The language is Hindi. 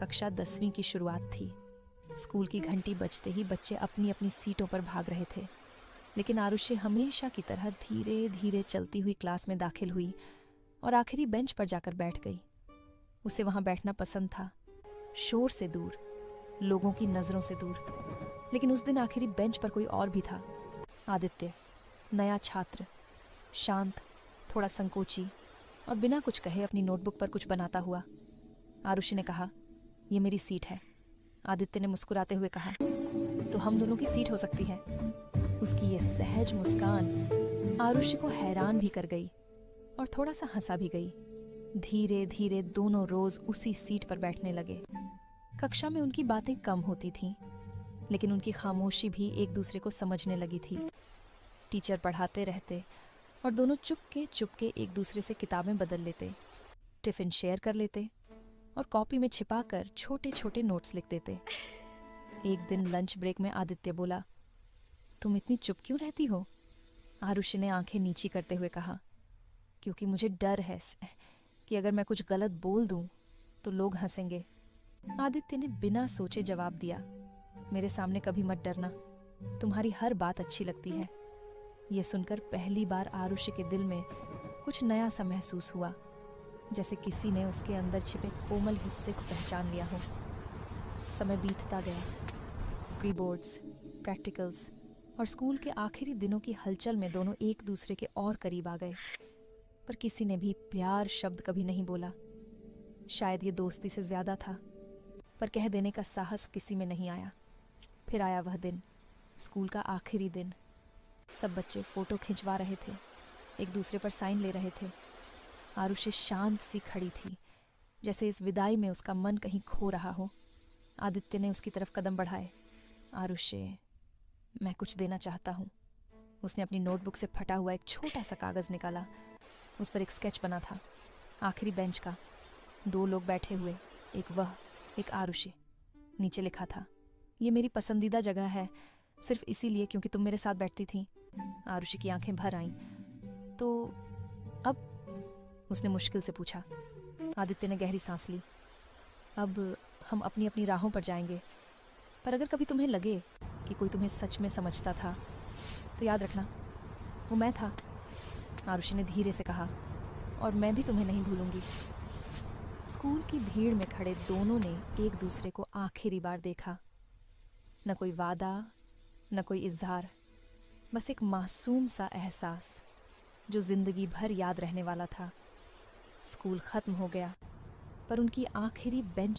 कक्षा 10वीं की शुरुआत थी। स्कूल की घंटी बजते ही बच्चे अपनी अपनी सीटों पर भाग रहे थे, लेकिन आरुषि हमेशा की तरह धीरे धीरे चलती हुई क्लास में दाखिल हुई और आखिरी बेंच पर जाकर बैठ गई। उसे वहां बैठना पसंद था, शोर से दूर, लोगों की नजरों से दूर। लेकिन उस दिन आखिरी बेंच पर कोई और भी था। आदित्य, नया छात्र, शांत, थोड़ा संकोची और बिना कुछ कहे अपनी नोटबुक पर कुछ बनाता हुआ। आरुषि ने कहा, "ये मेरी सीट है।" आदित्य ने मुस्कुराते हुए कहा, "तो हम दोनों की सीट हो सकती है।" उसकी ये सहज मुस्कान आरुषि को हैरान भी कर गई और थोड़ा सा हंसा भी गई। धीरे धीरे दोनों रोज उसी सीट पर बैठने लगे। कक्षा में उनकी बातें कम होती थीं, लेकिन उनकी खामोशी भी एक दूसरे को समझने लगी थी। टीचर पढ़ाते रहते और दोनों चुपके एक दूसरे से किताबें बदल लेते, टिफिन शेयर कर लेते और कॉपी में छिपाकर छोटे छोटे नोट्स लिख देते। एक दिन लंच ब्रेक में आदित्य बोला, "तुम इतनी चुप क्यों रहती हो?" आरुषि ने आंखें नीची करते हुए कहा, "क्योंकि मुझे डर है कि अगर मैं कुछ गलत बोल दूं तो लोग हंसेंगे।" आदित्य ने बिना सोचे जवाब दिया, "मेरे सामने कभी मत डरना, तुम्हारी हर बात अच्छी लगती है।" यह सुनकर पहली बार आरुषि के दिल में कुछ नया सा महसूस हुआ, जैसे किसी ने उसके अंदर छिपे कोमल हिस्से को पहचान लिया हो। समय बीतता गया। प्री बोर्ड्स, प्रैक्टिकल्स और स्कूल के आखिरी दिनों की हलचल में दोनों एक दूसरे के और करीब आ गए, पर किसी ने भी प्यार शब्द कभी नहीं बोला। शायद ये दोस्ती से ज्यादा था, पर कह देने का साहस किसी में नहीं आया। फिर आया वह दिन, स्कूल का आखिरी दिन। सब बच्चे फोटो खिंचवा रहे थे, एक दूसरे पर साइन ले रहे थे। आरुषि शांत सी खड़ी थी, जैसे इस विदाई में उसका मन कहीं खो रहा हो। आदित्य ने उसकी तरफ कदम बढ़ाए। "आरुषि, मैं कुछ देना चाहता हूँ।" उसने अपनी नोटबुक से फटा हुआ एक छोटा सा कागज निकाला। उस पर एक स्केच बना था, आखिरी बेंच का, 2 लोग बैठे हुए, एक वह, एक आरुषि। नीचे लिखा था, "ये मेरी पसंदीदा जगह है, सिर्फ इसीलिए क्योंकि तुम मेरे साथ बैठती थी।" आरुषि की आंखें भर आईं। "तो अब?" उसने मुश्किल से पूछा। आदित्य ने गहरी सांस ली। "अब हम अपनी अपनी राहों पर जाएंगे, पर अगर कभी तुम्हें लगे कि कोई तुम्हें सच में समझता था, तो याद रखना, वो मैं था।" आरुषि ने धीरे से कहा, "और मैं भी तुम्हें नहीं भूलूंगी।" स्कूल की भीड़ में खड़े दोनों ने एक दूसरे को आखिरी बार देखा। न कोई वादा, न कोई इजहार, बस एक मासूम सा एहसास जो जिंदगी भर याद रहने वाला था। स्कूल खत्म हो गया, पर उनकी आखिरी बेंच